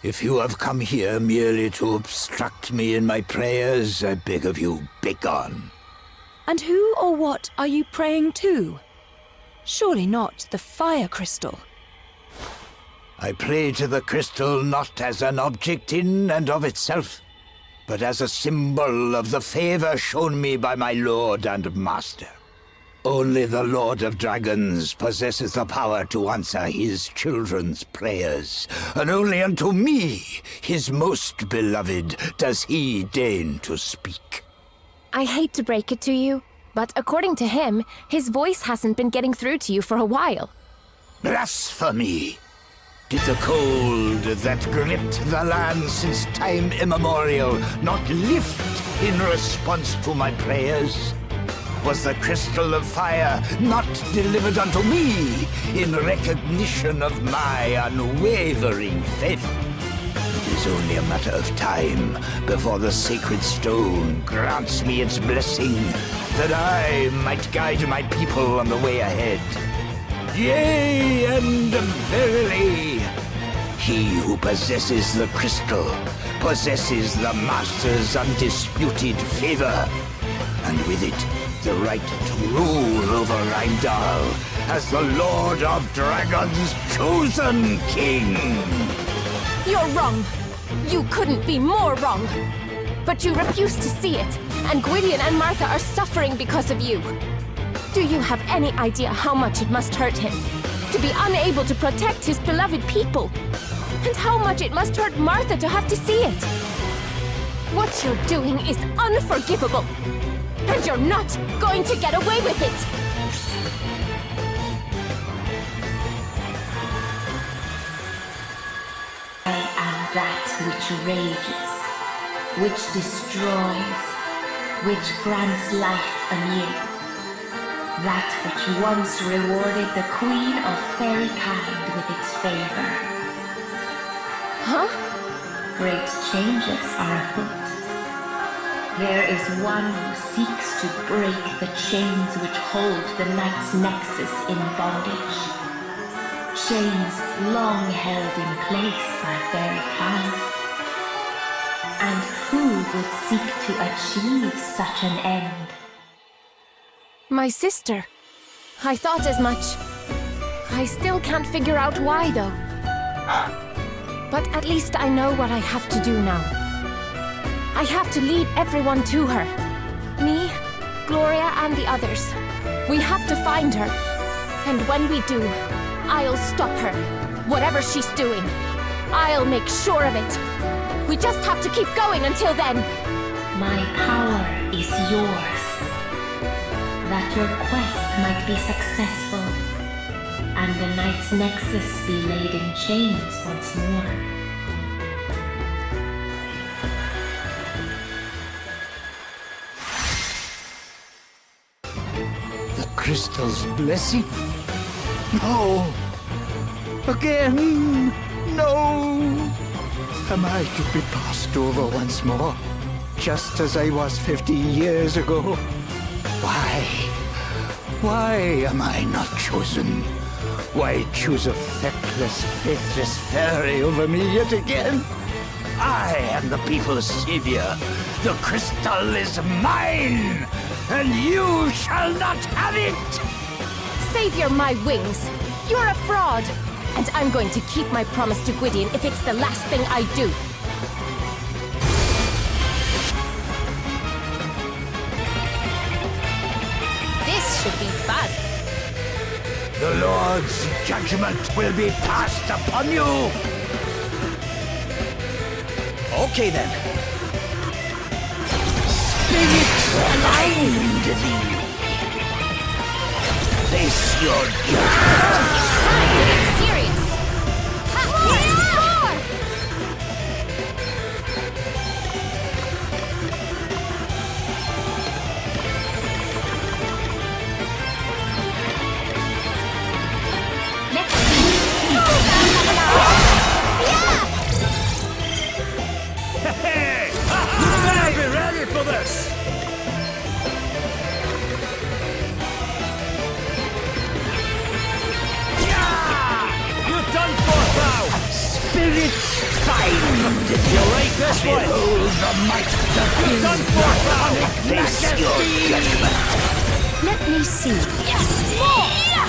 If you have come here merely to obstruct me in my prayers, I beg of you, begone. And who or what are you praying to? Surely not the fire crystal. I pray to the crystal not as an object in and of itself, but as a symbol of the favor shown me by my lord and master. Only the Lord of Dragons possesses the power to answer his children's prayers, and only unto me, his most beloved, does he deign to speak. I hate to break it to you, but according to him, his voice hasn't been getting through to you for a while. Blasphemy! Did the cold that gripped the land since time immemorial not lift in response to my prayers? Was the crystal of fire not delivered unto me in recognition of my unwavering faith? It is only a matter of time before the sacred stone grants me its blessing, that I might guide my people on the way ahead. Yea, and verily, he who possesses the crystal possesses the Master's undisputed favor, and with it, the right to rule over Rheindal as the Lord of Dragons' chosen king. You're wrong. You couldn't be more wrong. But you refuse to see it, and Gwydion and Martha are suffering because of you. Do you have any idea how much it must hurt him to be unable to protect his beloved people? And how much it must hurt Martha to have to see it? What you're doing is unforgivable, and you're not going to get away with it! I am that which rages, which destroys, which grants life anew. That which once rewarded the Queen of Fairykind with its favor. Huh? Great changes are afoot. There is one who seeks to break the chains which hold the Knight's Nexus in bondage. Chains long held in place by Fairykind. And who would seek to achieve such an end? My sister. I thought as much. I still can't figure out why, though. But at least I know what I have to do now. I have to lead everyone to her. Me, Gloria, and the others. We have to find her. And when we do, I'll stop her. Whatever she's doing. I'll make sure of it. We just have to keep going until then. My power is yours. That your quest might be successful, and the Knight's Nexus be laid in chains once more. The crystal's blessing? No! Again! No! Am I to be passed over once more? Just as I was 50 years ago? Why? Why am I not chosen? Why choose a feckless, faithless fairy over me yet again? I am the people's savior. The crystal is mine, and you shall not have it! Savior my wings. You're a fraud. And I'm going to keep my promise to Gwydion if it's the last thing I do. This should be fun. The Lord's judgment will be passed upon you! Okay then. Spirit blind thee! Face your judgment! It's time to get serious. More! Next Hey! You better be ready for this! Yeah! You're done for now! Spirit mind. You're right this way. Behold the might of his Done for, pal. Face your judgment. Let me see. Yes! More!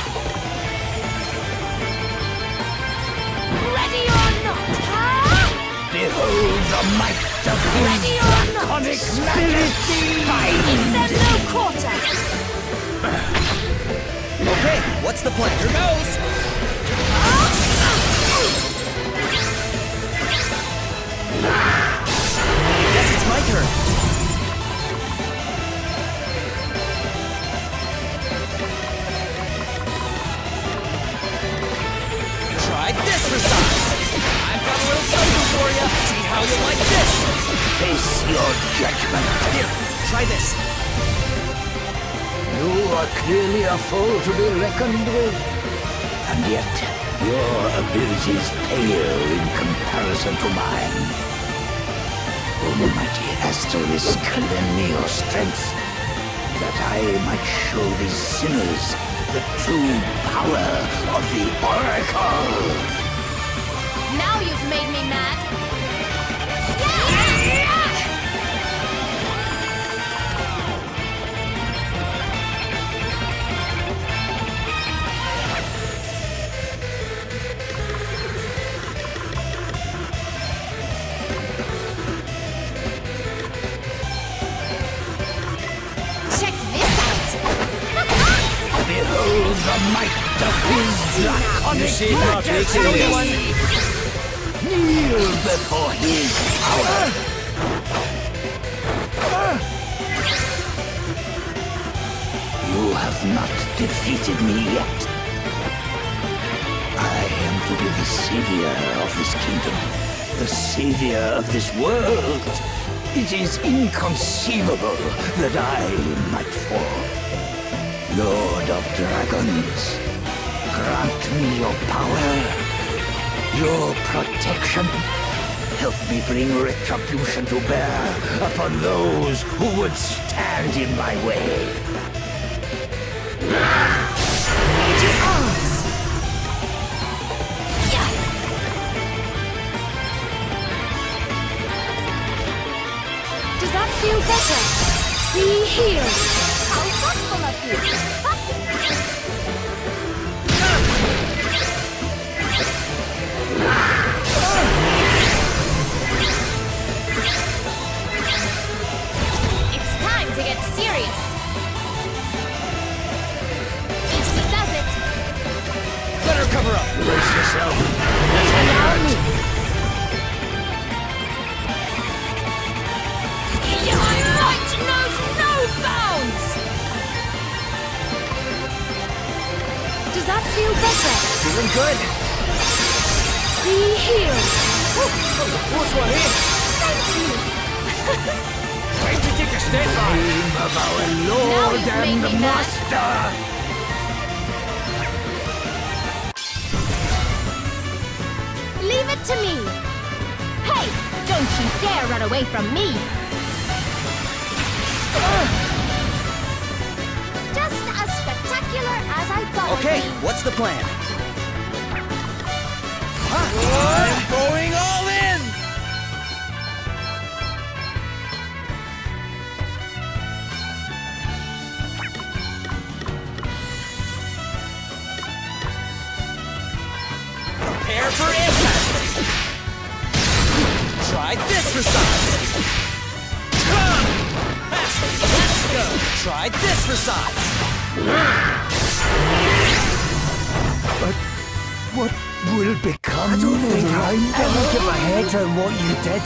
Ready or not, huh? Behold the might of Ready his or not? draconic majesty. Then no quarter! Okay, what's the plan? Here goes! Guess it's my turn. Try this for size. I've got a little something for you. See how you like this. Face your judgment. Here, try this. You are clearly a foe to be reckoned with. And yet, your abilities pale in comparison to mine. Almighty Asterisk, lend me your strength, that I might show these sinners the true power of the Oracle. Now you've made me mad! Check this out! Behold the might of his draconic You see not majesty. reaching Kneel before his power. You have not defeated me yet. I am to be the savior of this kingdom, the savior of this world. It is inconceivable that I might fall. Lord of Dragons, grant me your power, your protection. Help me bring retribution to bear upon those who would stand in my way. Does that feel better? Be healed! How thoughtful of you! It's time to get serious! Easy does it! Let her cover up. Brace yourself. Allow me! My might knows no bounds! Does that feel better? Feeling good? Be healed! Close one, eh? Thank you! Time to take a step back. Name of our Now Lord you've made and me mad. Master. Leave it to me! Hey! Don't you dare run away from me! Just as spectacular as I thought Okay, it'd be. what's the plan? I'm going all in! Prepare for impact! Try this for size! Come! Let's go! Try this for size! But what will become I don't think of I'll my ever get my head around what you did.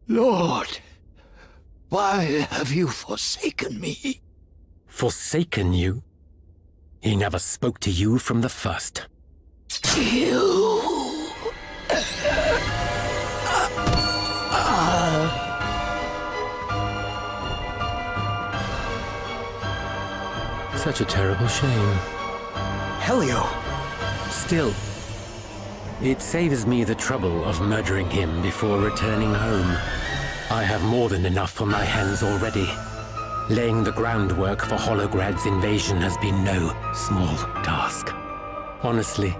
Lord, why have you forsaken me? Forsaken you? He never spoke to you from the first. You... Such a terrible shame. Helio! Still, it saves me the trouble of murdering him before returning home. I have more than enough on my hands already. Laying the groundwork for Holograd's invasion has been no small task. Honestly,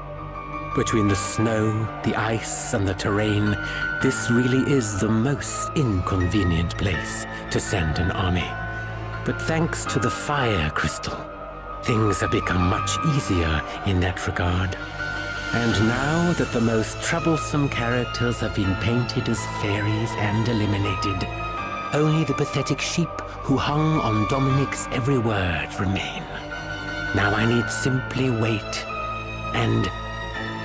between the snow, the ice, and the terrain, this really is the most inconvenient place to send an army. But thanks to the fire crystal, things have become much easier in that regard. And now that the most troublesome characters have been painted as fairies and eliminated, only the pathetic sheep who hung on Dominic's every word remain. Now I need simply wait and...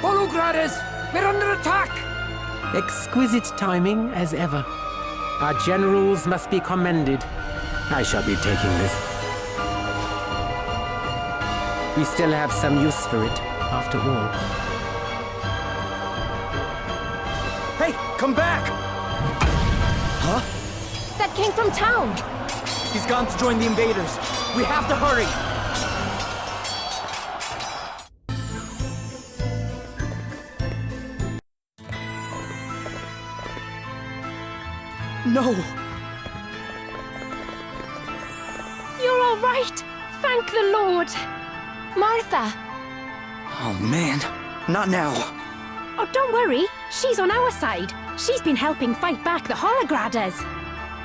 Holograders! We're under attack! Exquisite timing, as ever. Our generals must be commended. I shall be taking this. We still have some use for it, after all. Hey, come back! Huh? That came from town! He's gone to join the invaders. We have to hurry! No! You're all right! Thank the Lord! Martha! Oh man, not now. Oh, don't worry. She's on our side. She's been helping fight back the Holograders.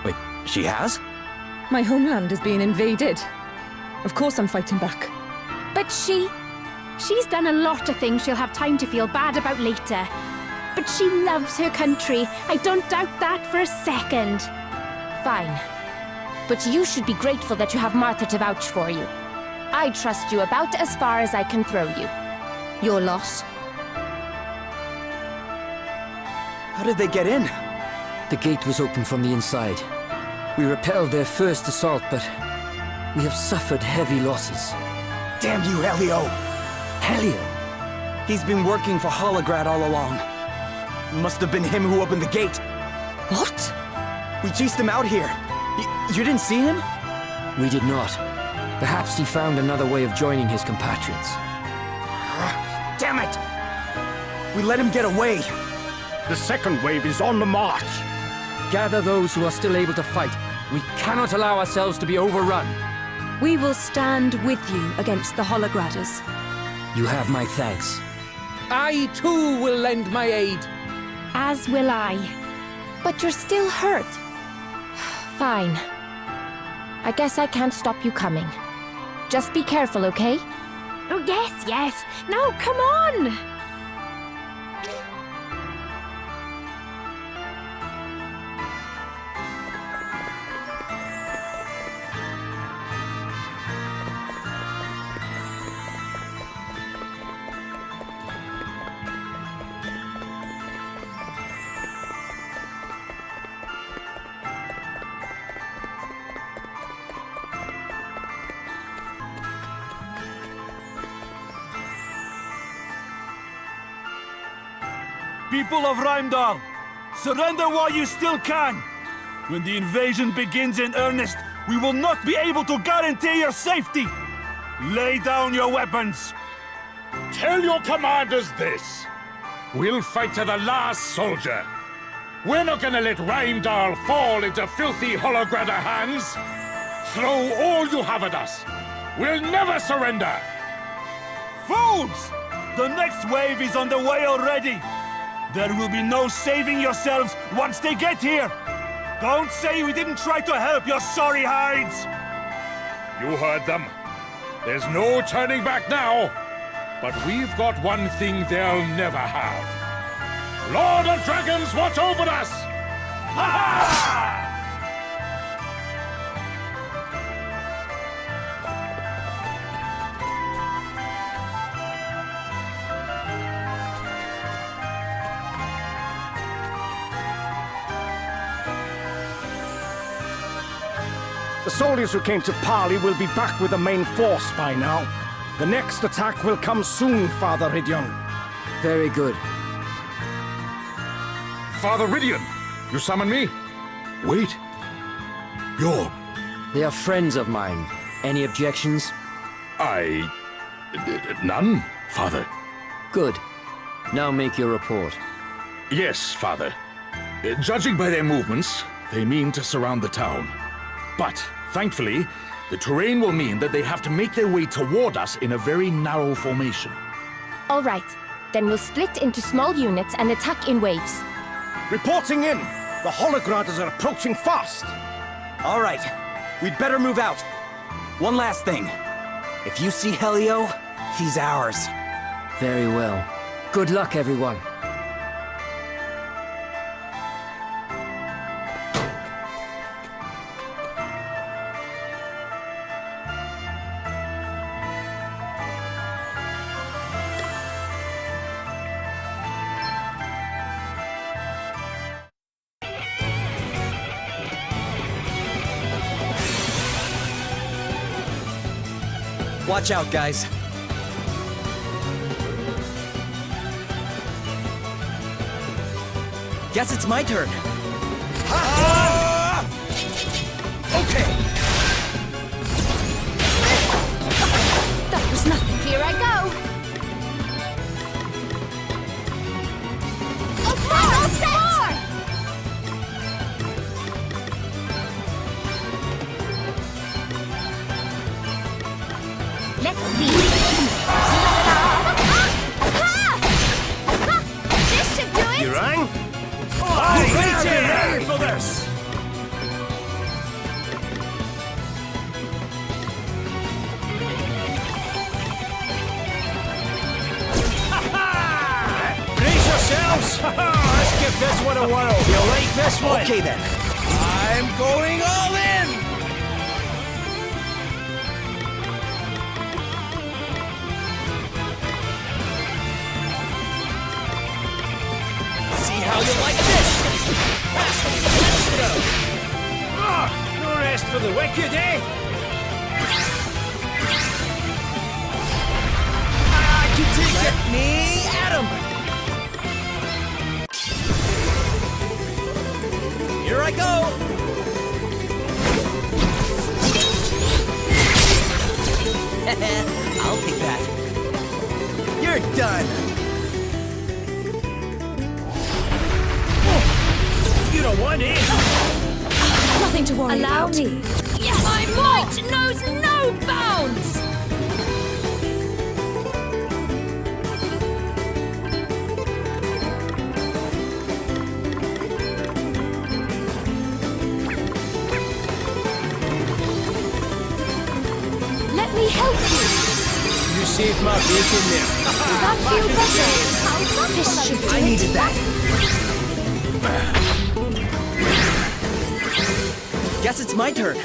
Wait, she has? My homeland is being invaded. Of course I'm fighting back. But she's done a lot of things she'll have time to feel bad about later. But she loves her country. I don't doubt that for a second. Fine. But you should be grateful that you have Martha to vouch for you. I trust you about as far as I can throw you. Your loss. How did they get in? The gate was open from the inside. We repelled their first assault, but we have suffered heavy losses. Damn you, Helio! Helio? He's been working for Holograd all along. Must have been him who opened the gate. What? We chased him out here. You didn't see him? We did not. Perhaps he found another way of joining his compatriots. Damn it! We let him get away. The second wave is on the march. Gather those who are still able to fight. We cannot allow ourselves to be overrun. We will stand with you against the Holograders. You have my thanks. I, too, will lend my aid. As will I. But you're still hurt. Fine. I guess I can't stop you coming. Just be careful, okay? Oh, yes. Now, come on! People of Reimdall, surrender while you still can. When the invasion begins in earnest, we will not be able to guarantee your safety. Lay down your weapons. Tell your commanders this. We'll fight to the last soldier. We're not gonna let Reimdall fall into filthy Holograder hands. Throw all you have at us. We'll never surrender. Fools! The next wave is on the way already. There will be no saving yourselves once they get here. Don't say we didn't try to help your sorry hides. You heard them. There's no turning back now. But we've got one thing they'll never have. Lord of Dragons, watch over us! Ha ha! The soldiers who came to parley will be back with the main force by now. The next attack will come soon, Father Ridion. Very good. Father Ridion, you summon me? Wait. You're... They are friends of mine. Any objections? None, Father. Good. Now make your report. Yes, Father. Judging by their movements, they mean to surround the town. But, thankfully, the terrain will mean that they have to make their way toward us in a very narrow formation. All right. Then we'll split into small units and attack in waves. Reporting in! The Holograders are approaching fast! All right. We'd better move out. One last thing. If you see Helio, he's ours. Very well. Good luck, everyone. Watch out, guys. Guess it's my turn. Okay! That was nothing. Here I go. All set! Let's see. This should do it. You rang? Ready for this! Brace yourselves! Let's give this one a whirl. You like this one? Okay, then. I'm going all in! See how you like this! Let's go! No rest for the wicked, eh? You take it! Me at him! Here I go! I'll take that. You're done! You don't want it! Nothing to worry Allow about. me. Yes, my might knows no bounds! Let me help you. You saved my bacon there. Does that feel better? How This should do I it. needed that. Guess it's my turn.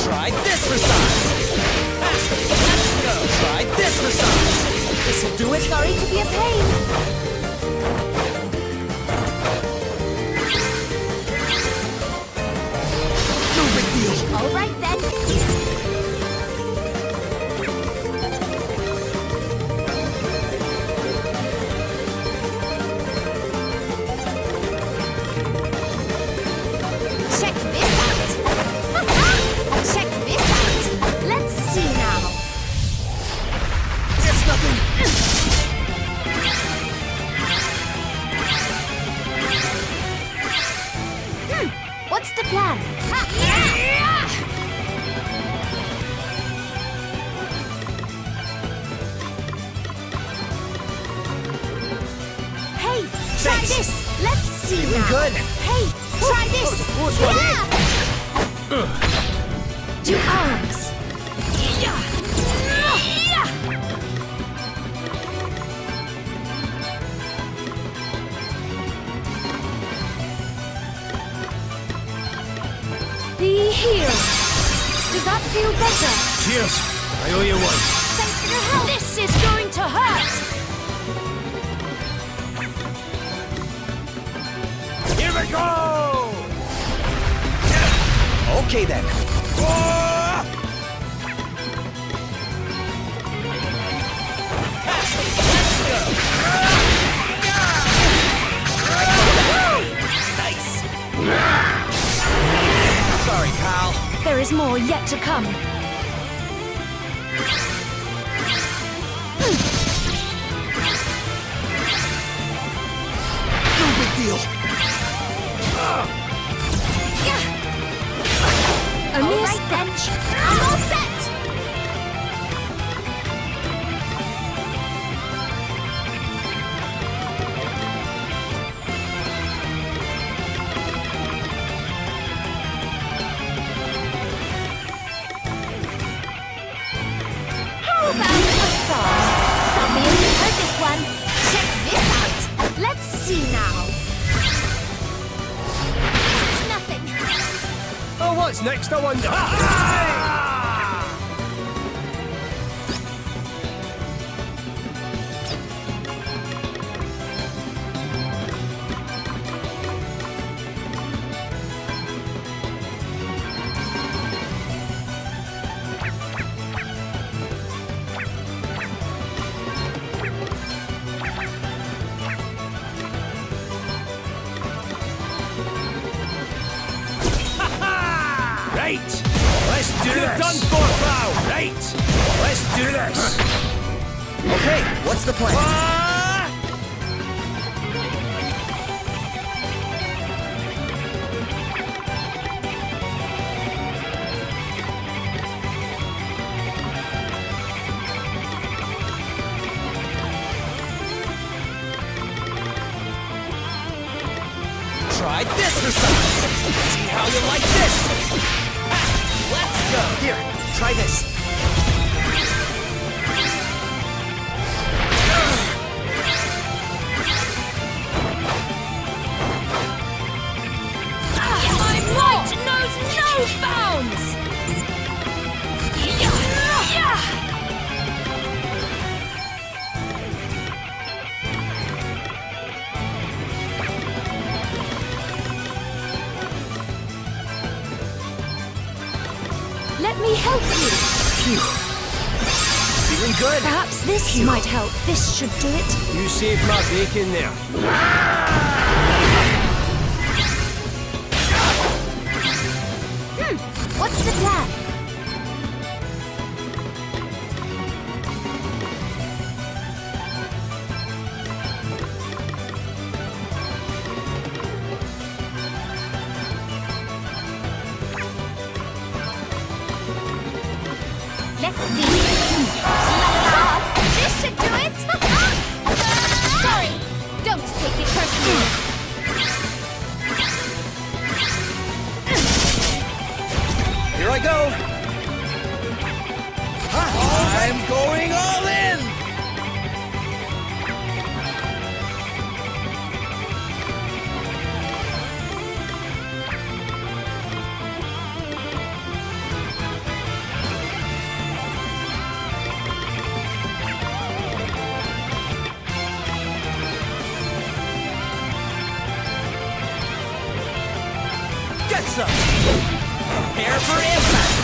Try this for size. Let's go. Try this for size. This'll do it. Sorry to be a pain. No big deal. All right then. Check this out. Check this out. Let's see now. It's nothing. What's the plan? Hey, try Thanks. this. Let's see Doing now. good. Hey, try this. Do arms. Be here. Does that feel better? Cheers. I owe you one. Thanks for your help. This is going to hurt. Here we go! Okay then. Nice. is more yet to come. No big deal. A mere Right then, I'm all set! How about a thought? Not the only perfect one. Check this out. Let's see now. It's nothing. Oh, what's next, I wonder? Right, let's do this. Done for, pal. Right, let's do this. Okay, what's the plan? Try this for size. See how you like this. Let's go. Here, try this. My might knows no bounds! Let me help you. Phew. Feeling good? Perhaps this might help. This should do it. You saved my bacon there. What's the plan? Let's see. This should do it! Sorry! Don't take it personally! Here I go. I'm going all in. Get some. Prepare for impact.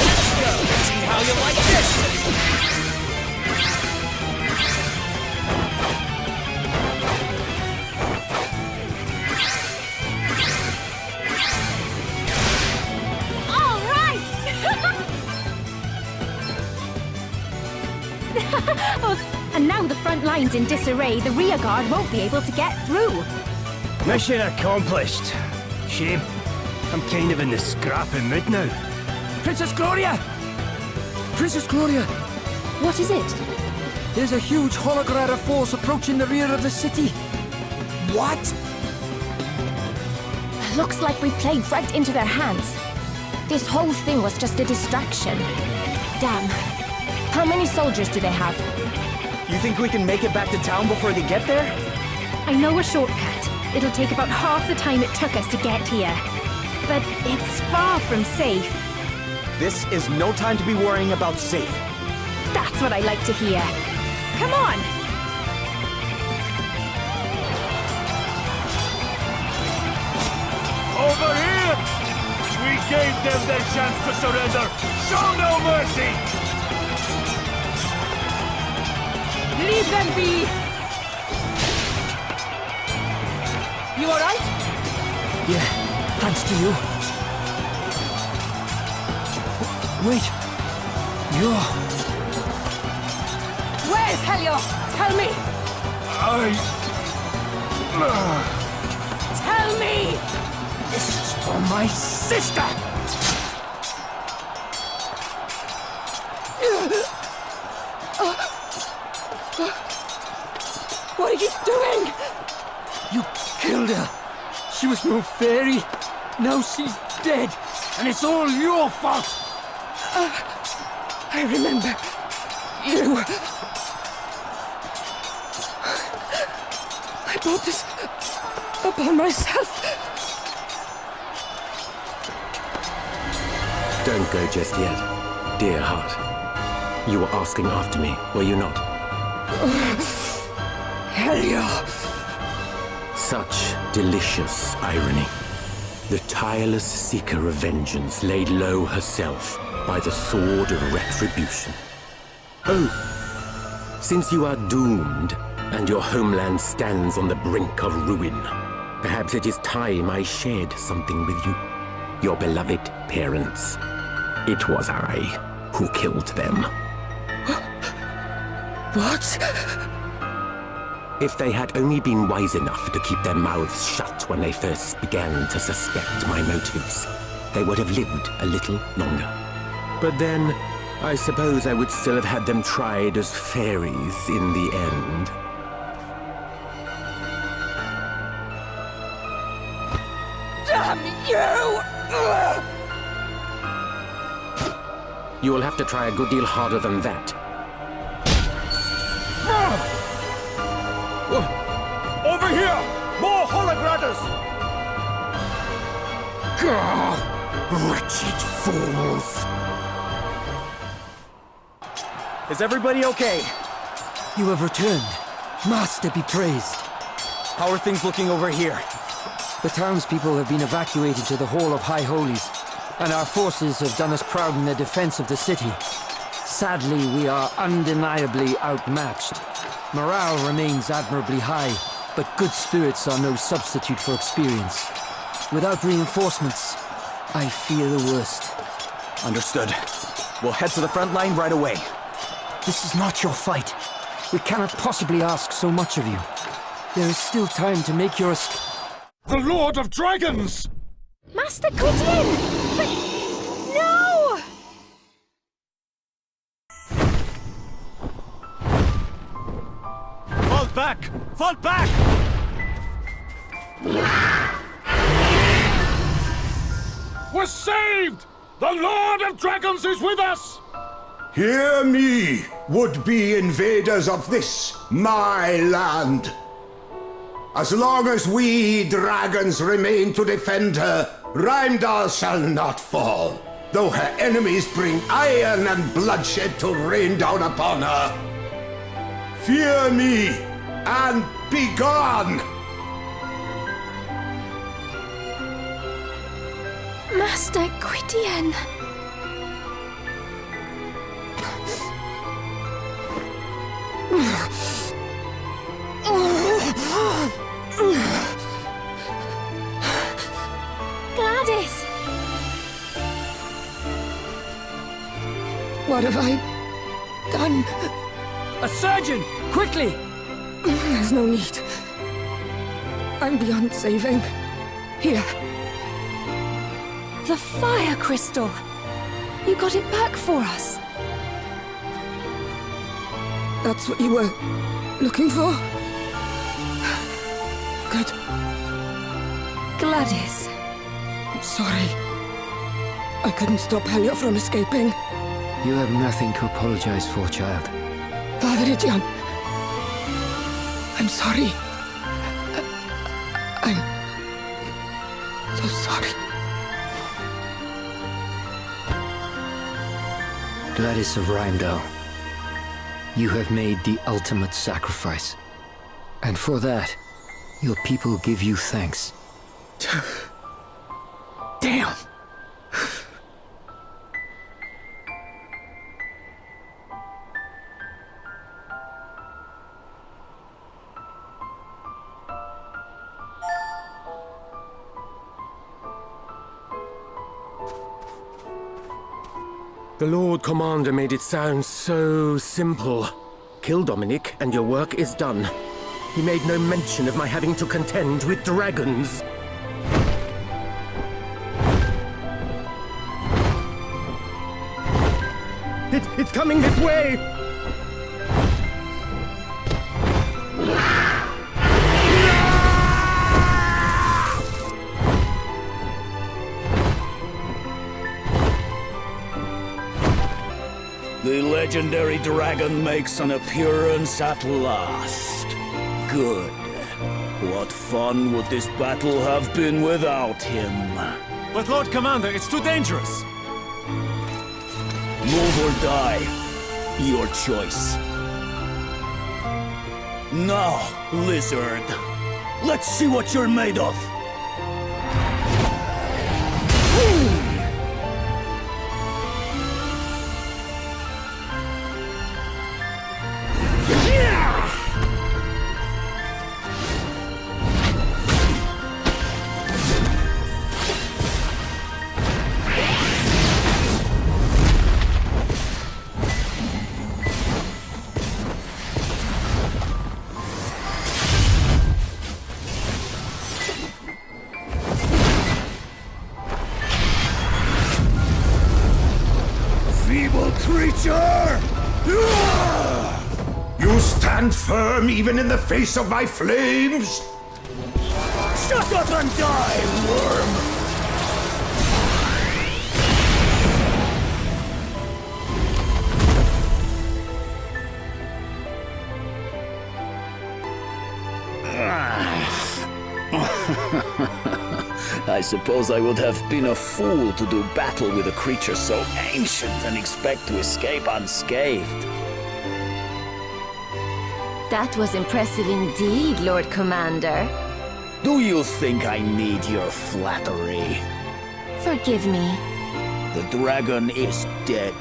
Let's go. See how you like this. All right! Oh, and now the front line's in disarray. The rear guard won't be able to get through. Mission accomplished. Shame. I'm kind of in the scrapping mood now. Princess Gloria! Princess Gloria! What is it? There's a huge holographic force approaching the rear of the city. What? Looks like we played right into their hands. This whole thing was just a distraction. Damn. How many soldiers do they have? You think we can make it back to town before they get there? I know a shortcut. It'll take about half the time it took us to get here. But it's far from safe. This is no time to be worrying about safe. That's what I like to hear. Come on! Over here! We gave them their chance to surrender. Show no mercy! Leave them be! You alright? Yeah, thanks to you. Wait. You're... Where's Helio? Tell me! Tell me! This is for my sister! What are you doing? You killed her. She was no fairy. Now she's dead. And it's all your fault. I remember you. I brought this upon myself. Don't go just yet, dear heart. You were asking after me, were you not? Helio. Such delicious irony. The tireless seeker of vengeance laid low herself by the sword of retribution. Oh, since you are doomed, and your homeland stands on the brink of ruin, perhaps it is time I shared something with you. Your beloved parents. It was I who killed them. What? If they had only been wise enough to keep their mouths shut when they first began to suspect my motives, they would have lived a little longer. But then, I suppose I would still have had them tried as fairies in the end. Damn you! You will have to try a good deal harder than that. Over here! More hologradders! Wretched fools! Is everybody okay? You have returned. Master be praised. How are things looking over here? The townspeople have been evacuated to the Hall of High Holies, and our forces have done us proud in the defense of the city. Sadly, we are undeniably outmatched. Morale remains admirably high, but good spirits are no substitute for experience. Without reinforcements, I fear the worst. Understood. We'll head to the front line right away. This is not your fight. We cannot possibly ask so much of you. There is still time to make your escape. The Lord of Dragons! Master Gwydion! But... no! Fall back! Fall back! We're saved! The Lord of Dragons is with us! Hear me, would-be invaders of this, my land. As long as we dragons remain to defend her, Heimdall shall not fall, though her enemies bring iron and bloodshed to rain down upon her. Fear me, and be gone! Master Gwydion. Gladys! What have I done? A surgeon! Quickly! There's no need. I'm beyond saving. Here. The fire crystal! You got it back for us. That's what you were looking for? Good. Gladys. I'm sorry. I couldn't stop Helio from escaping. You have nothing to apologize for, child. Father Ijan. I'm sorry. I'm so sorry. Gladys of Heimdall, you have made the ultimate sacrifice. And for that, your people give you thanks. Damn. The Lord Commander made it sound so simple. Kill Dominic and your work is done. He made no mention of my having to contend with dragons. It's coming this way! The legendary dragon makes an appearance at last. Good. What fun would this battle have been without him? But Lord Commander, it's too dangerous! Move or die. Your choice. Now, lizard. Let's see what you're made of. Creature! You stand firm even in the face of my flames? Shut up and die, worm! I suppose I would have been a fool to do battle with a creature so ancient and expect to escape unscathed. That was impressive indeed, Lord Commander. Do you think I need your flattery? Forgive me. The dragon is dead.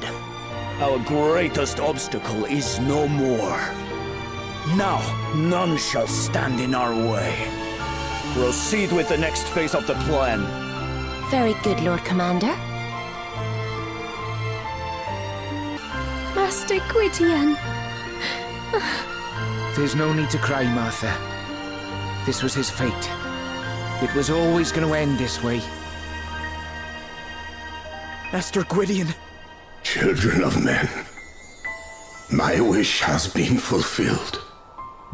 Our greatest obstacle is no more. Now, none shall stand in our way. Proceed with the next phase of the plan. Very good, Lord Commander. Master Gwydion. There's no need to cry, Martha. This was his fate. It was always going to end this way. Master Gwydion. Children of men, my wish has been fulfilled.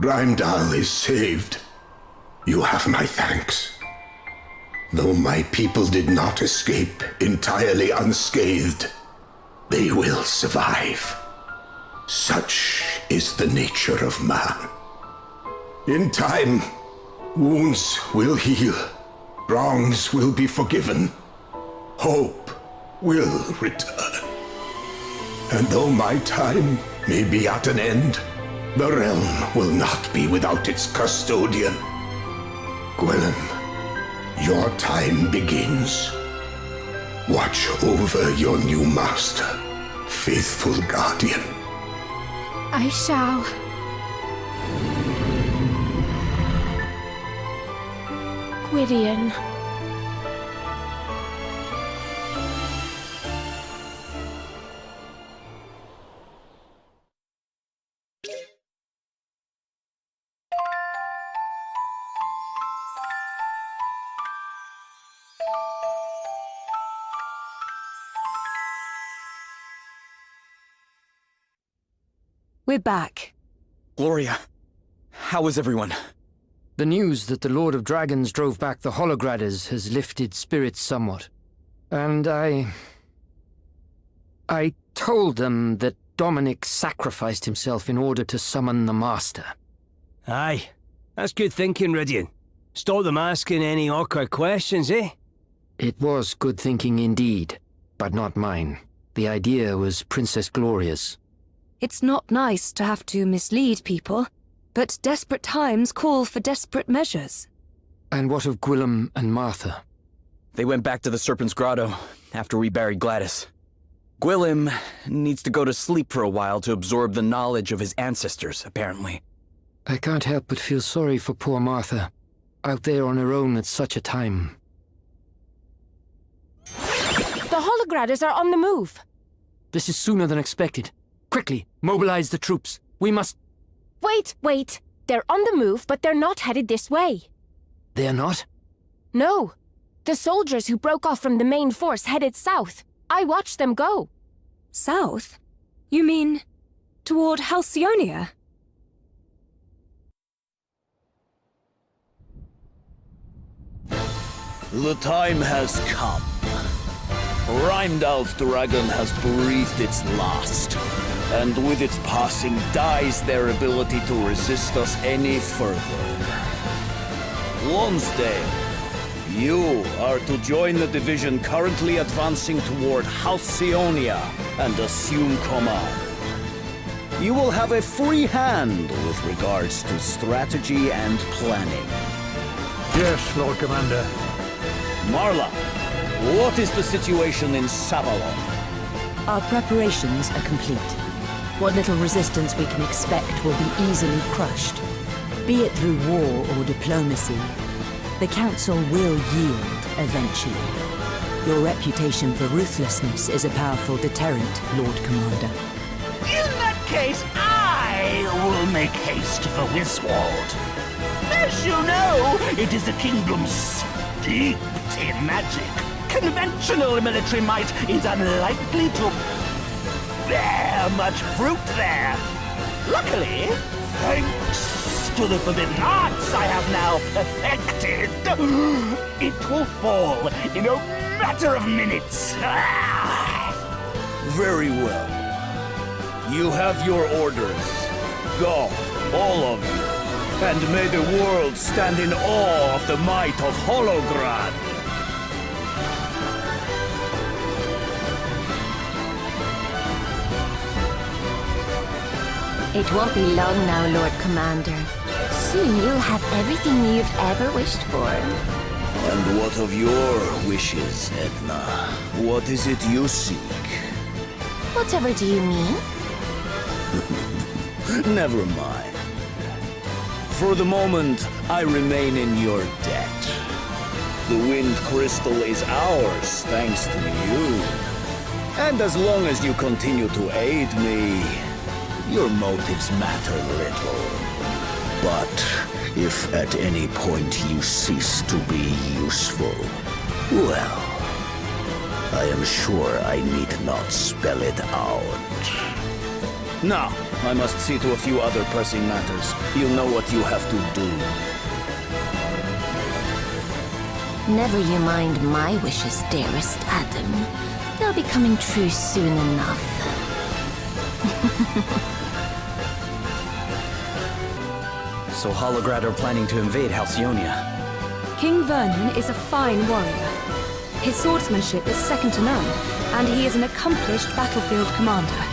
Heimdall is saved. You have my thanks. Though my people did not escape entirely unscathed, they will survive. Such is the nature of man. In time, wounds will heal, wrongs will be forgiven, hope will return. And though my time may be at an end, the realm will not be without its custodian. Gwillem, your time begins. Watch over your new master, faithful guardian. I shall. Gwydion. We're back. Gloria, how is everyone? The news that the Lord of Dragons drove back the Holograders has lifted spirits somewhat. And I told them that Dominic sacrificed himself in order to summon the Master. Aye, that's good thinking, Rydian. Stop them asking any awkward questions, eh? It was good thinking indeed, but not mine. The idea was Princess Gloria's. It's not nice to have to mislead people, but desperate times call for desperate measures. And what of Gwillem and Martha? They went back to the Serpent's Grotto after we buried Gladys. Gwillem needs to go to sleep for a while to absorb the knowledge of his ancestors, apparently. I can't help but feel sorry for poor Martha, out there on her own at such a time. The Holograders are on the move. This is sooner than expected. Quickly, mobilize the troops. We must... Wait. They're on the move, but they're not headed this way. They're not? No. The soldiers who broke off from the main force headed south. I watched them go. South? You mean toward Halcyonia? The time has come. Heimdall's dragon has breathed its last, and with its passing dies their ability to resist us any further. Lonsdale, you are to join the division currently advancing toward Halcyonia and assume command. You will have a free hand with regards to strategy and planning. Yes, Lord Commander. Marla, what is the situation in Savalon? Our preparations are complete. What little resistance we can expect will be easily crushed. Be it through war or diplomacy, the Council will yield eventually. Your reputation for ruthlessness is a powerful deterrent, Lord Commander. In that case, I will make haste for Wiswald. As you know, it is a kingdom steeped in magic. Conventional military might is unlikely to bear much fruit there. Luckily, thanks to the forbidden arts I have now perfected, it will fall in a matter of minutes. Very well. You have your orders. Go, all of you, and may the world stand in awe of the might of Holograd. It won't be long now, Lord Commander. Soon you'll have everything you've ever wished for. And what of your wishes, Edna? What is it you seek? Whatever do you mean? Never mind. For the moment, I remain in your debt. The Wind Crystal is ours, thanks to you. And as long as you continue to aid me, your motives matter little. But if at any point you cease to be useful, well, I am sure I need not spell it out. Now, I must see to a few other pressing matters. You know what you have to do. Never you mind my wishes, dearest Adam. They'll be coming true soon enough. So Holograd are planning to invade Halcyonia. King Vernon is a fine warrior. His swordsmanship is second to none, and he is an accomplished battlefield commander.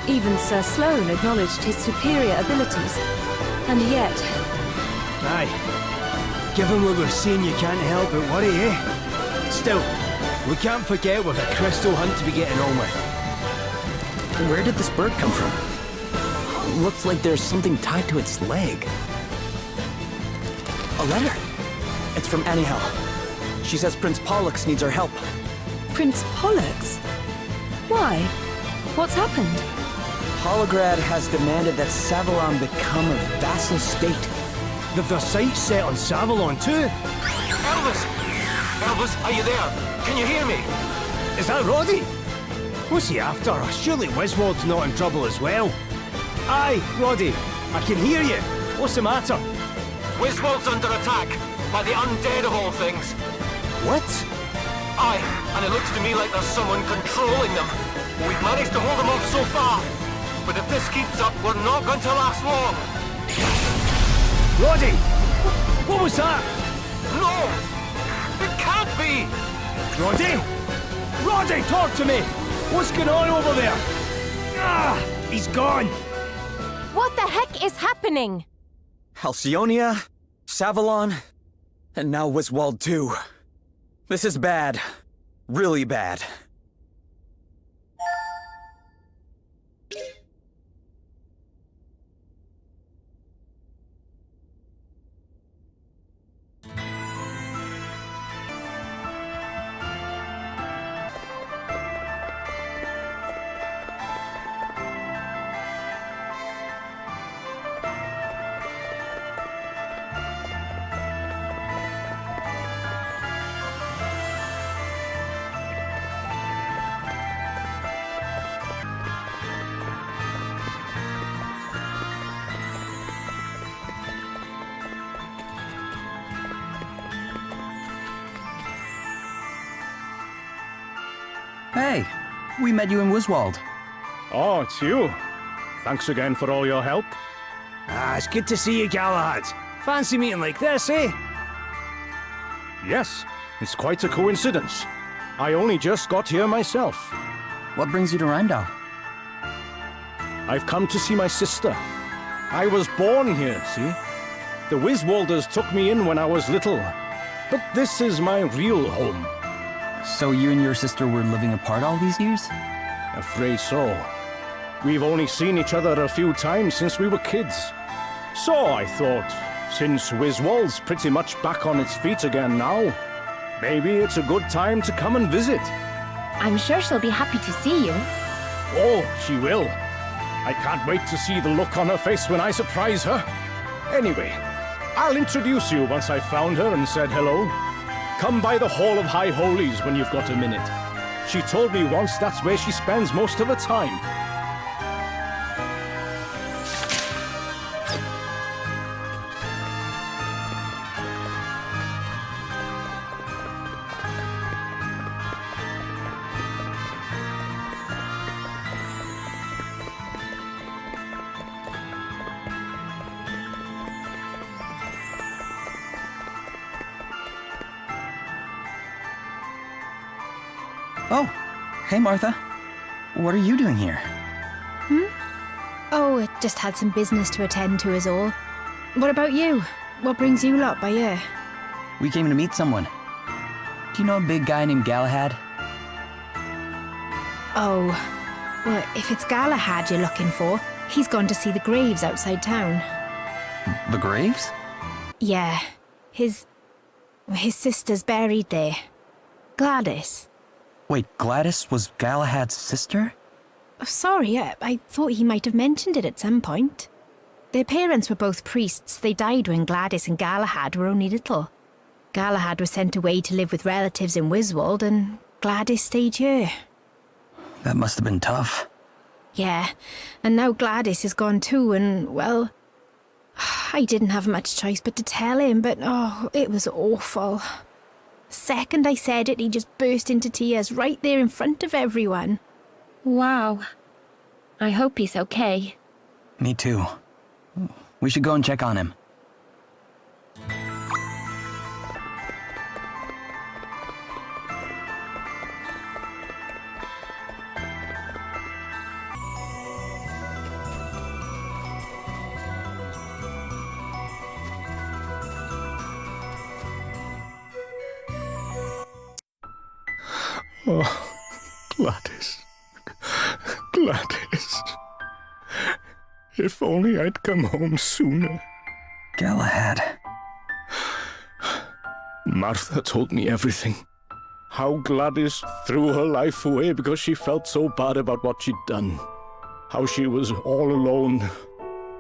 Even Sir Sloane acknowledged his superior abilities. And yet... Aye. Given what we've seen, you can't help but worry, eh? Still, we can't forget we've a crystal hunt to be getting on with. Where did this bird come from? Looks like there's something tied to its leg. A letter. It's from Anihel. She says Prince Pollux needs our help. Prince Pollux? Why? What's happened? Holograd has demanded that Savalon become a vassal state. They've their sights set on Savalon too. Elvis! Elvis, are you there? Can you hear me? Is that Roddy? What's he after? Surely Wiswald's not in trouble as well. Aye, Roddy, I can hear you. What's the matter? Wiswald's under attack by the undead of all things. What? Aye, and it looks to me like there's someone controlling them. We've managed to hold them off so far, but if this keeps up, we're not going to last long. Roddy! What was that? No! It can't be! Roddy? Roddy, talk to me! What's going on over there? Ah! He's gone! What the heck is happening? Halcyonia, Savalon, and now Wiswald too. This is bad. Really bad. Hey, we met you in Wiswald. Oh, it's you. Thanks again for all your help. Ah, it's good to see you, Galahad. Fancy meeting like this, eh? Yes, it's quite a coincidence. I only just got here myself. What brings you to Rheimdall? I've come to see my sister. I was born here, see? The Wiswalders took me in when I was little. But this is my real home. So you and your sister were living apart all these years? Afraid so. We've only seen each other a few times since we were kids. So I thought, since Wiswald's pretty much back on its feet again now, maybe it's a good time to come and visit. I'm sure she'll be happy to see you. Oh, she will. I can't wait to see the look on her face when I surprise her. Anyway, I'll introduce you once I've found her and said hello. Come by the Hall of High Holies when you've got a minute. She told me once that's where she spends most of her time. Oh, hey Martha. What are you doing here? Oh, it just had some business to attend to is all. What about you? What brings you lot by here? We came to meet someone. Do you know a big guy named Galahad? Oh, well, if it's Galahad you're looking for, he's gone to see the graves outside town. The graves? Yeah, his sister's buried there. Gladys. Wait, Gladys was Galahad's sister? Oh, sorry, I thought he might have mentioned it at some point. Their parents were both priests. They died when Gladys and Galahad were only little. Galahad was sent away to live with relatives in Wiswald, and Gladys stayed here. That must have been tough. Yeah, and now Gladys is gone too, and, well, I didn't have much choice but to tell him, but, oh, it was awful. The second I said it, he just burst into tears right there in front of everyone. Wow. I hope he's okay. Me too. We should go and check on him. Oh, Gladys. Gladys. If only I'd come home sooner. Galahad. Martha told me everything. How Gladys threw her life away because she felt so bad about what she'd done. How she was all alone,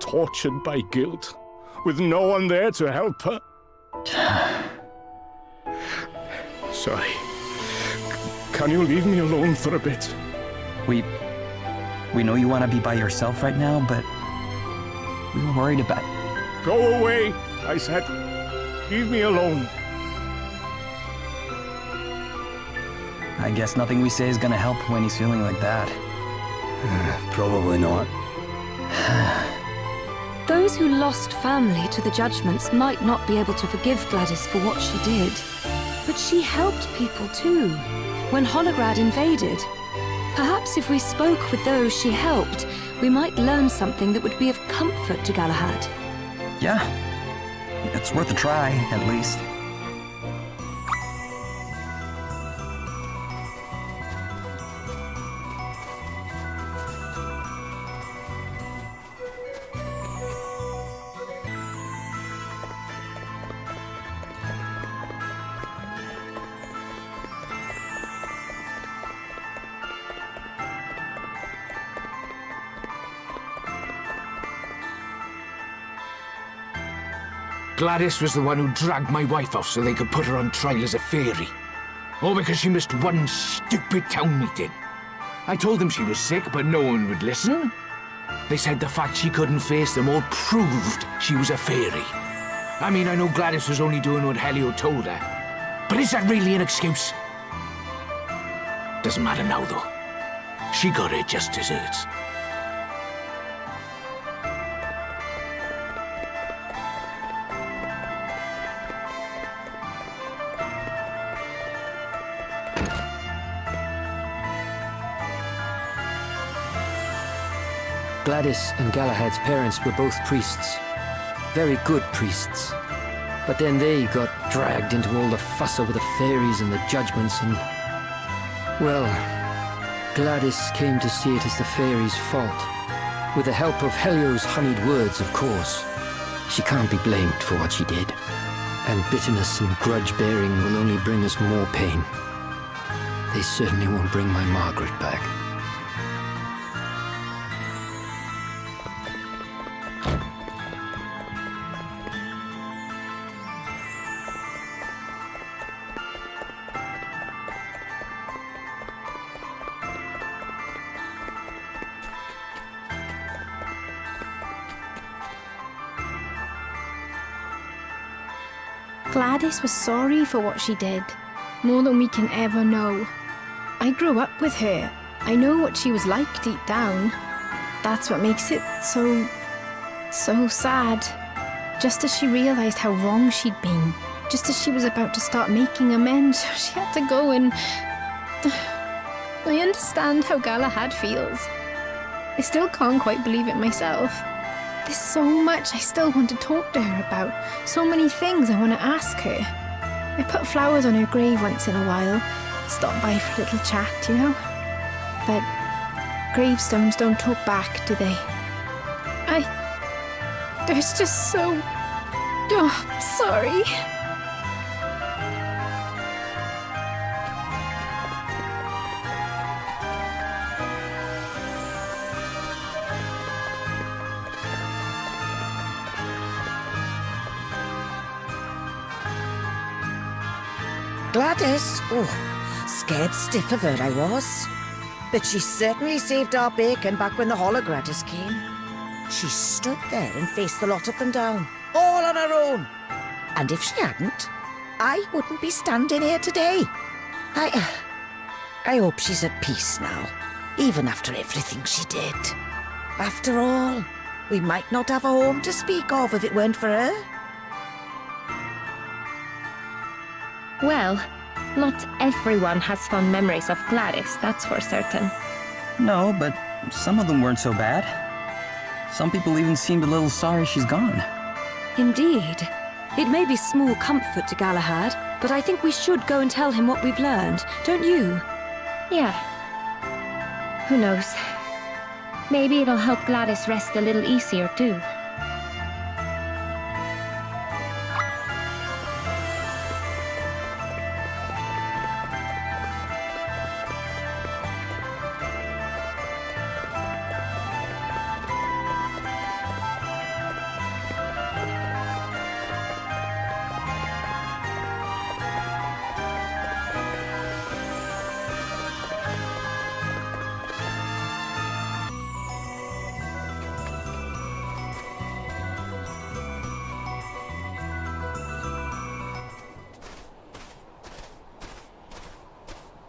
tortured by guilt, with no one there to help her. Sorry. Can you leave me alone for a bit? We know you want to be by yourself right now, but we were worried about... Go away, I said. Leave me alone. I guess nothing we say is gonna help when he's feeling like that. Probably not. Those who lost family to the judgments might not be able to forgive Gladys for what she did. But she helped people too, when Holograd invaded. Perhaps if we spoke with those she helped, we might learn something that would be of comfort to Galahad. Yeah. It's worth a try, at least. Gladys was the one who dragged my wife off so they could put her on trial as a fairy. All because she missed one stupid town meeting. I told them she was sick, but no one would listen. They said the fact she couldn't face them all proved she was a fairy. I mean, I know Gladys was only doing what Helio told her, but is that really an excuse? Doesn't matter now, though. She got her just desserts. Gladys and Galahad's parents were both priests. Very good priests. But then they got dragged into all the fuss over the fairies and the judgments and... Well, Gladys came to see it as the fairies' fault. With the help of Helio's honeyed words, of course. She can't be blamed for what she did. And bitterness and grudge-bearing will only bring us more pain. They certainly won't bring my Margaret back. Gladys was sorry for what she did, more than we can ever know. I grew up with her. I know what she was like deep down. That's what makes it so sad. Just as she realized how wrong she'd been, just as she was about to start making amends, she had to go and... I understand how Galahad feels. I still can't quite believe it myself. There's so much I still want to talk to her about, so many things I want to ask her. I put flowers on her grave once in a while, stop by for a little chat, you know? But gravestones don't talk back, do they? There's just so... Oh, sorry. Gladys? Oh, scared stiff of her I was. But she certainly saved our bacon back when the Holograders came. She stood there and faced the lot of them down, all on her own. And if she hadn't, I wouldn't be standing here today. I hope she's at peace now, even after everything she did. After all, we might not have a home to speak of if it weren't for her. Well, not everyone has fond memories of Gladys, that's for certain. No, but some of them weren't so bad. Some people even seemed a little sorry she's gone. Indeed. It may be small comfort to Galahad, but I think we should go and tell him what we've learned, don't you? Yeah. Who knows? Maybe it'll help Gladys rest a little easier, too.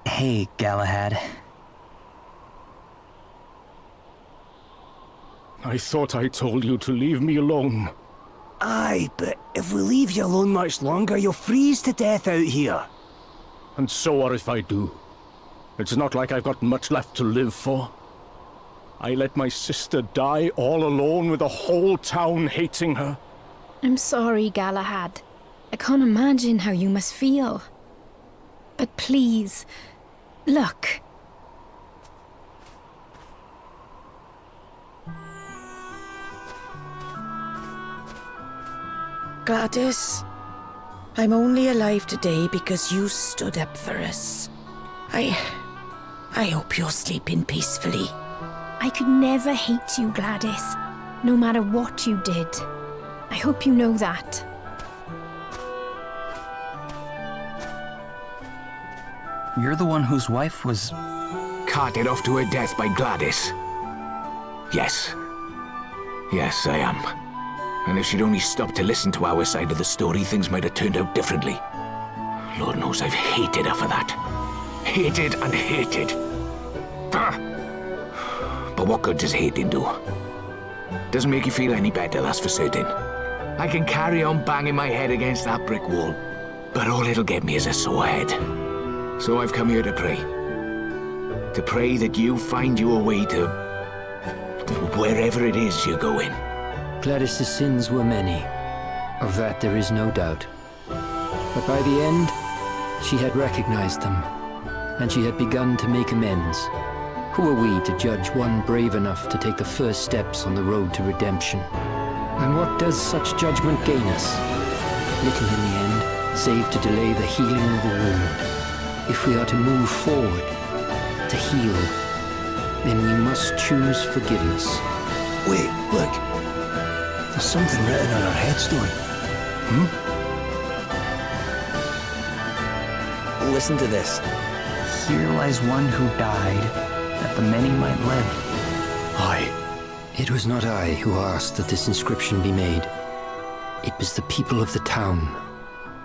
Hey, Galahad. I thought I told you to leave me alone. Aye, but if we leave you alone much longer, you'll freeze to death out here. And so what if I do? It's not like I've got much left to live for. I let my sister die all alone with the whole town hating her. I'm sorry, Galahad. I can't imagine how you must feel. But please, look. Gladys, I'm only alive today because you stood up for us. I hope you're sleeping peacefully. I could never hate you, Gladys, no matter what you did. I hope you know that. You're the one whose wife was... carted off to her death by Gladys. Yes. Yes, I am. And if she'd only stopped to listen to our side of the story, things might have turned out differently. Lord knows I've hated her for that. Hated and hated. But what good does hating do? Doesn't make you feel any better, that's for certain. I can carry on banging my head against that brick wall, but all it'll get me is a sore head. So I've come here to pray. To pray that you find your way to wherever it is you're going. Gladys's sins were many. Of that there is no doubt. But by the end, she had recognized them, and she had begun to make amends. Who are we to judge one brave enough to take the first steps on the road to redemption? And what does such judgment gain us? Little in the end, save to delay the healing of a wound. If we are to move forward, to heal, then we must choose forgiveness. Wait, look. There's something written on her headstone. Listen to this. Here lies one who died, that the many might live. It was not I who asked that this inscription be made. It was the people of the town.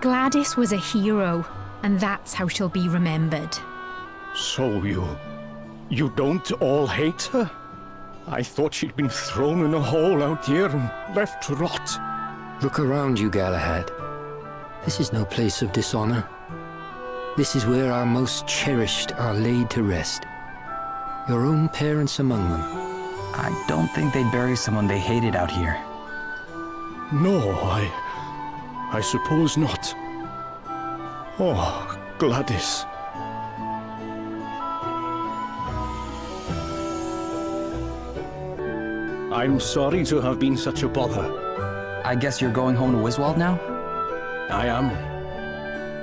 Gladys was a hero, and that's how she'll be remembered. So you don't all hate her? I thought she'd been thrown in a hole out here and left to rot. Look around you, Galahad. This is no place of dishonor. This is where our most cherished are laid to rest. Your own parents among them. I don't think they'd bury someone they hated out here. No, I suppose not. Oh, Gladys. I'm sorry to have been such a bother. I guess you're going home to Wiswald now? I am.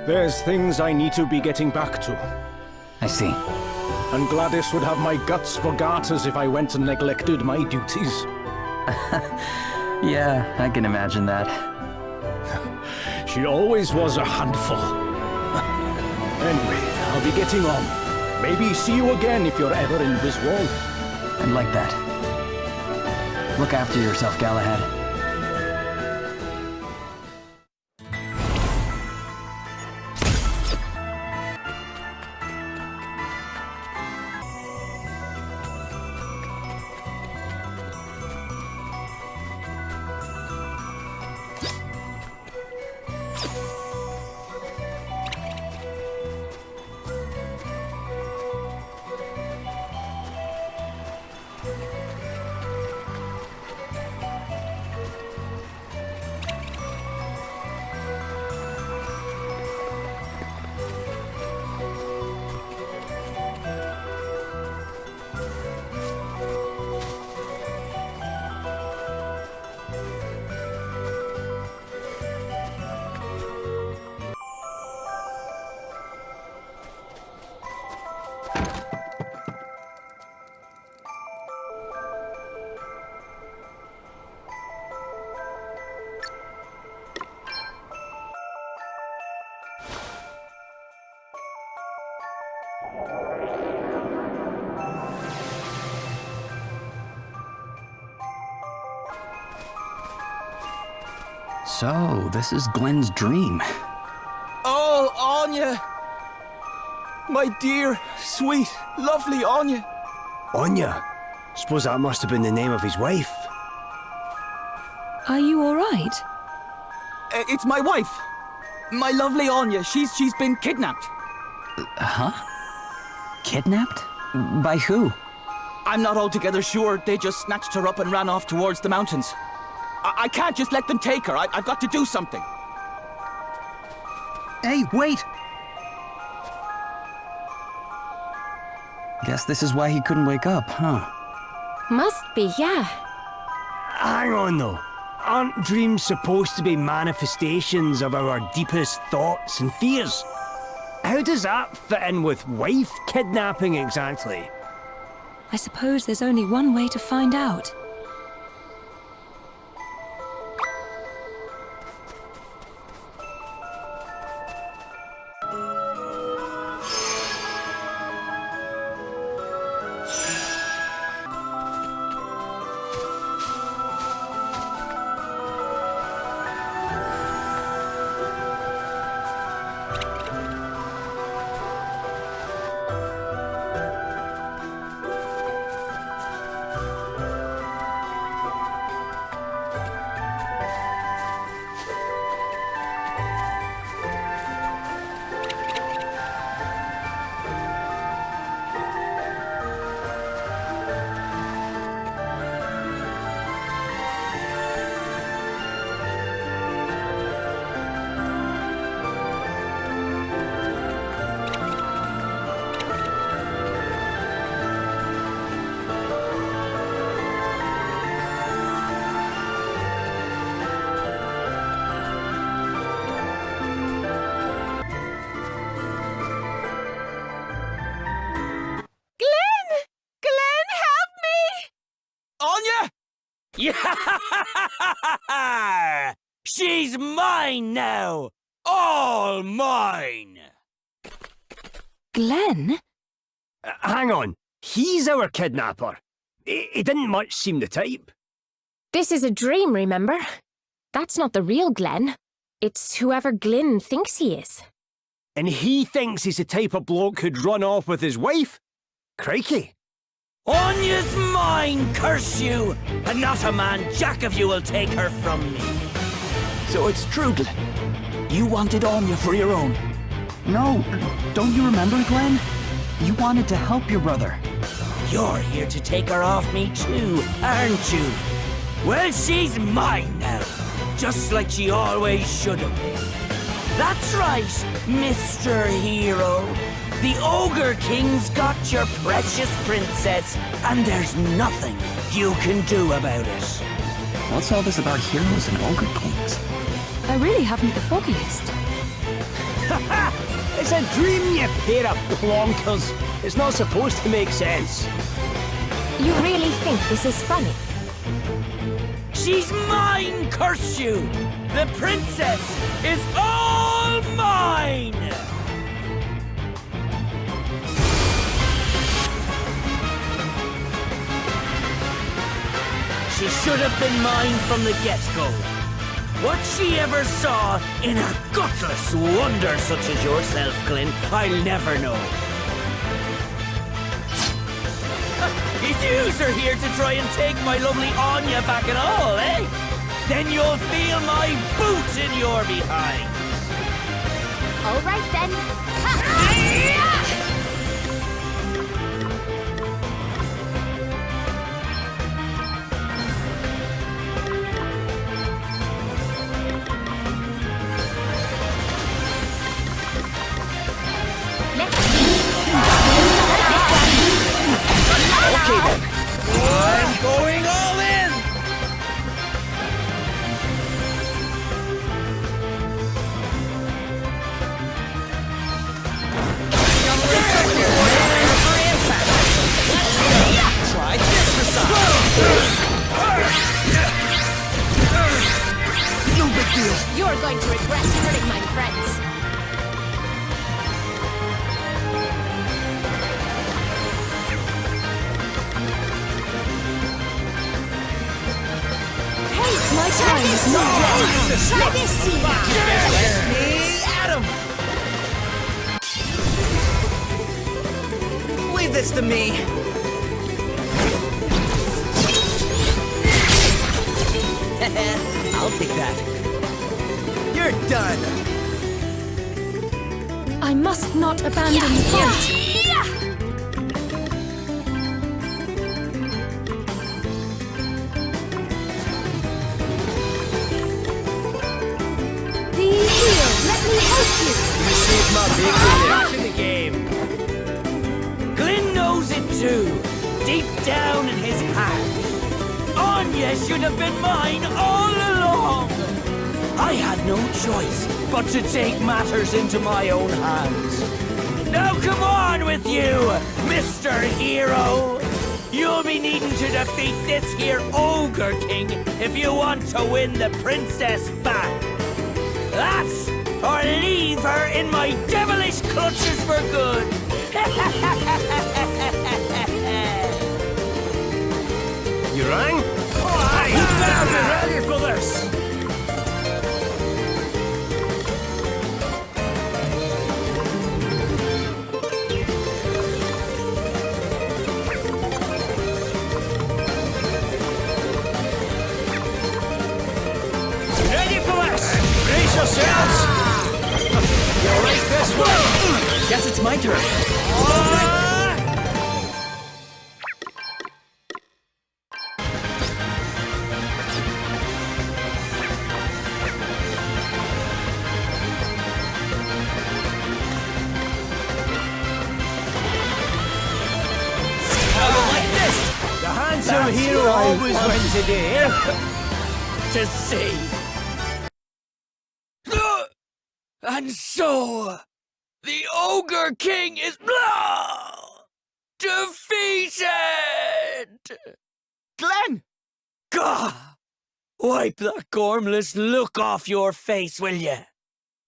There's things I need to be getting back to. I see. And Gladys would have my guts for garters if I went and neglected my duties. Yeah, I can imagine that. She always was a handful. Anyway, I'll be getting on. Maybe see you again if you're ever in Wiswald. I'd like that. Look after yourself, Galahad. So, this is Glenn's dream. Oh, Anya! My dear, sweet, lovely Anya. Anya? Suppose that must have been the name of his wife. Are you all right? It's my wife. My lovely Anya. She's been kidnapped. Huh? Kidnapped? By who? I'm not altogether sure. They just snatched her up and ran off towards the mountains. I can't just let them take her. I've got to do something. Hey, wait! Guess this is why he couldn't wake up, huh? Must be, yeah. Hang on, though. Aren't dreams supposed to be manifestations of our deepest thoughts and fears? How does that fit in with wife kidnapping exactly? I suppose there's only one way to find out. Yeah! She's mine now! All mine! Glenn? Hang on. He's our kidnapper. He didn't much seem the type. This is a dream, remember? That's not the real Glenn. It's whoever Glynn thinks he is. And he thinks he's the type of bloke who'd run off with his wife? Crikey. Anya's mine, curse you! And not a man jack of you will take her from me. So it's true, Glenn. You wanted Anya for your own. No, don't you remember, Glenn? You wanted to help your brother. You're here to take her off me too, aren't you? Well, she's mine now, just like she always should have been. That's right, Mr. Hero. The Ogre King's got your precious princess, and there's nothing you can do about it. What's all this about heroes and Ogre Kings? I really haven't the foggiest. It's a dream, you pair of plonkers. It's not supposed to make sense. You really think this is funny? She's mine, curse you! The princess is all mine! She should have been mine from the get-go. What she ever saw in a gutless wonder such as yourself, Glynn, I'll never know. If yous are here to try and take my lovely Anya back at all, eh? Then you'll feel my boot in your behind. All right then. Okay then. I'm going all in! Try this for size. No big deal. You're going to regret hurting my friends. My time is not yet. Let me see now. Let me at him! Leave this to me. I'll take that. You're done. I must not abandon the fight. Let me help you! You saved my big in the game. Glynn knows it too, deep down in his heart. Anya should have been mine all along. I had no choice but to take matters into my own hands. Now come on with you, Mr. Hero. You'll be needing to defeat this here Ogre King if you want to win the princess back. That's or leave her in my devilish clutches for good. You rang? Aye. You better be ready for this. Ready for this? Brace yourselves. You'll like this one. Guess it's my turn. The handsome hero always wins the day. To see. And so, the Ogre King is defeated! Glenn! Gah! Wipe that gormless look off your face, will you?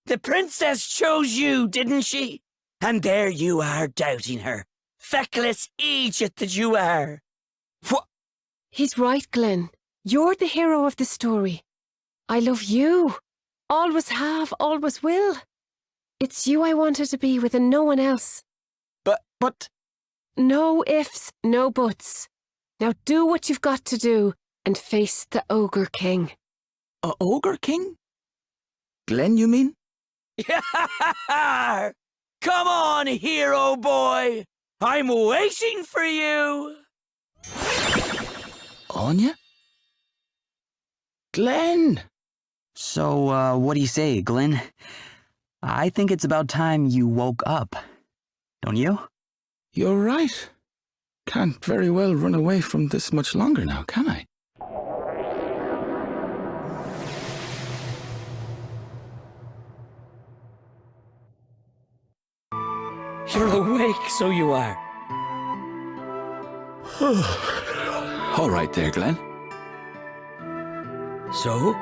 The princess chose you, didn't she? And there you are doubting her. Feckless Egypt that you are. What? He's right, Glenn. You're the hero of the story. I love you. Always have, always will. It's you I wanted to be with and no one else. But... No ifs, no buts. Now do what you've got to do and face the Ogre King. A Ogre King? Glenn, you mean? Come on, hero boy! I'm waiting for you! Anya? Glenn! So, what do you say, Glenn? I think it's about time you woke up. Don't you? You're right. Can't very well run away from this much longer now, can I? You're awake, so you are. All right there, Glenn. So?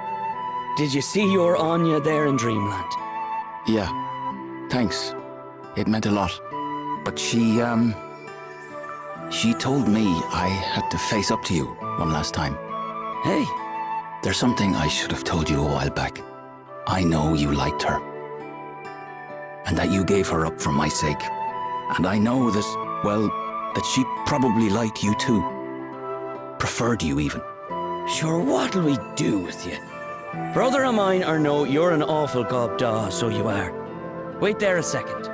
Did you see your Anya there in Dreamland? Yeah. Thanks. It meant a lot. But she told me I had to face up to you one last time. Hey. There's something I should have told you a while back. I know you liked her. And that you gave her up for my sake. And I know that, well, that she probably liked you too. Preferred you even. Sure, what'll we do with you? Brother of mine or no, you're an awful gobdaw, so you are. Wait there a second.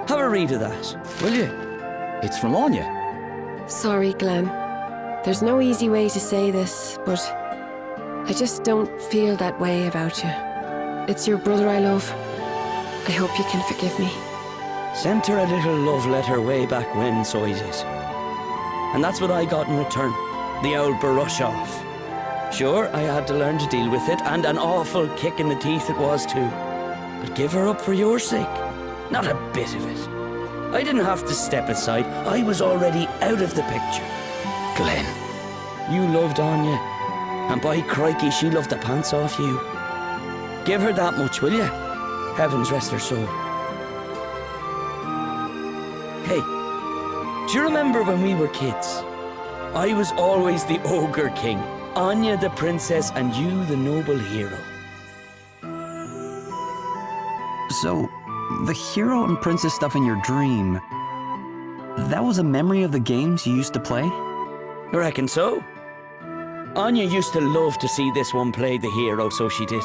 Have a read of that, will you? It's from Anya. Sorry, Glenn. There's no easy way to say this, but I just don't feel that way about you. It's your brother I love. I hope you can forgive me. Sent her a little love letter way back when, so I did. And that's what I got in return. The old brush off. Sure, I had to learn to deal with it, and an awful kick in the teeth it was too. But give her up for your sake. Not a bit of it. I didn't have to step aside. I was already out of the picture. Glenn. You loved Anya. And by crikey, she loved the pants off you. Give her that much, will you? Heavens rest her soul. Hey, do you remember when we were kids? I was always the Ogre King, Anya the princess, and you the noble hero. So, the hero and princess stuff in your dream, that was a memory of the games you used to play? I reckon so. Anya used to love to see this one play the hero, so she did.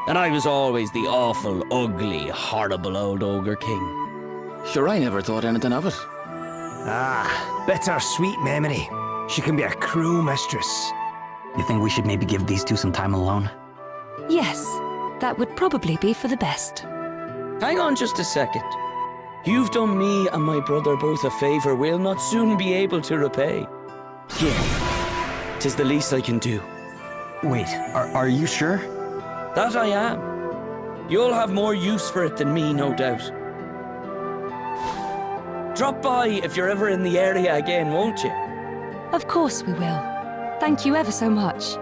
And I was always the awful, ugly, horrible old Ogre King. Sure, I never thought anything of it. Ah, bittersweet memory. She can be a cruel mistress. You think we should maybe give these two some time alone? Yes, that would probably be for the best. Hang on just a second. You've done me and my brother both a favour we'll not soon be able to repay. Yeah, 'tis the least I can do. Wait, are you sure? That I am. You'll have more use for it than me, no doubt. Drop by if you're ever in the area again, won't you? Of course we will. Thank you ever so much.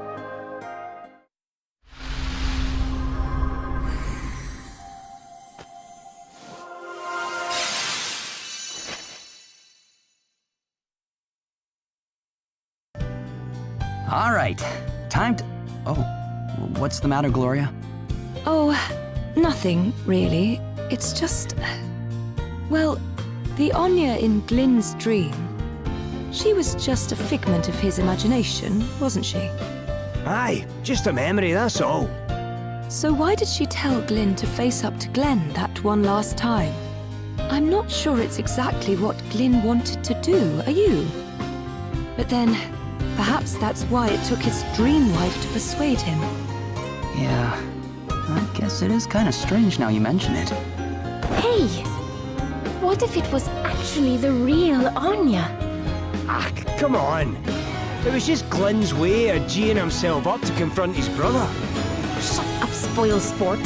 All right, time to... Oh, what's the matter, Gloria? Oh, nothing, really. It's just... Well, the Anya in Glyn's dream, she was just a figment of his imagination, wasn't she? Aye, just a memory, that's all. So why did she tell Glyn to face up to Glenn that one last time? I'm not sure it's exactly what Glyn wanted to do, are you? But then, perhaps that's why it took his dream wife to persuade him. Yeah, I guess it is kind of strange now you mention it. Hey! What if it was actually the real Anya? Ah, come on. It was just Glyn's way of geeing himself up to confront his brother. Shut up, spoil sport.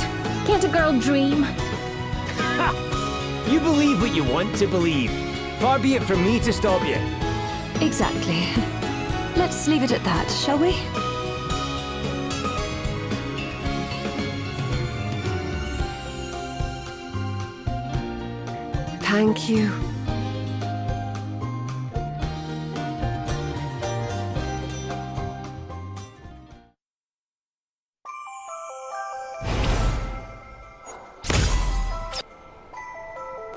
Can't a girl dream? Ha! You believe what you want to believe. Far be it from me to stop you. Exactly. Let's leave it at that, shall we? Thank you.